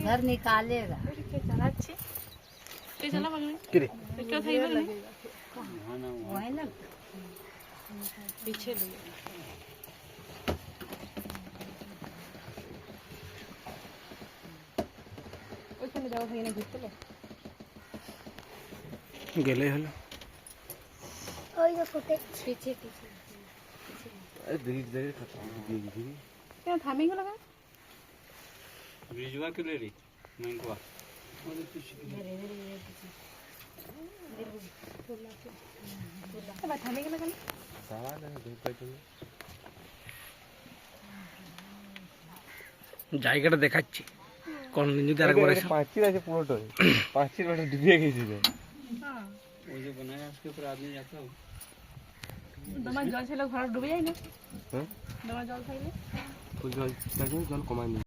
घर निकालेगा। वही ना पीछे ওইখানে যাওয়া হয় না ঘুরতে গেলেই হলো। ওই দেখো পিছে পিছে কেন থামে গেল কেন ब्रिजवा के ले रही मैंगवा এবার থামে গেল কেন জায়গাটা দেখাচ্ছি কোন যদি আরেকবার এসে पाँचीर আছে পুরোটাই पाँचीर ওটা ডুবে গেছিল হ্যাঁ वो जो बनाया उसके ऊपर आदमी जाता हो তোমার জল ছিল ঘর ডুবে যায় না হ্যাঁ তোমার জল থাকলে জল জল কমায়নি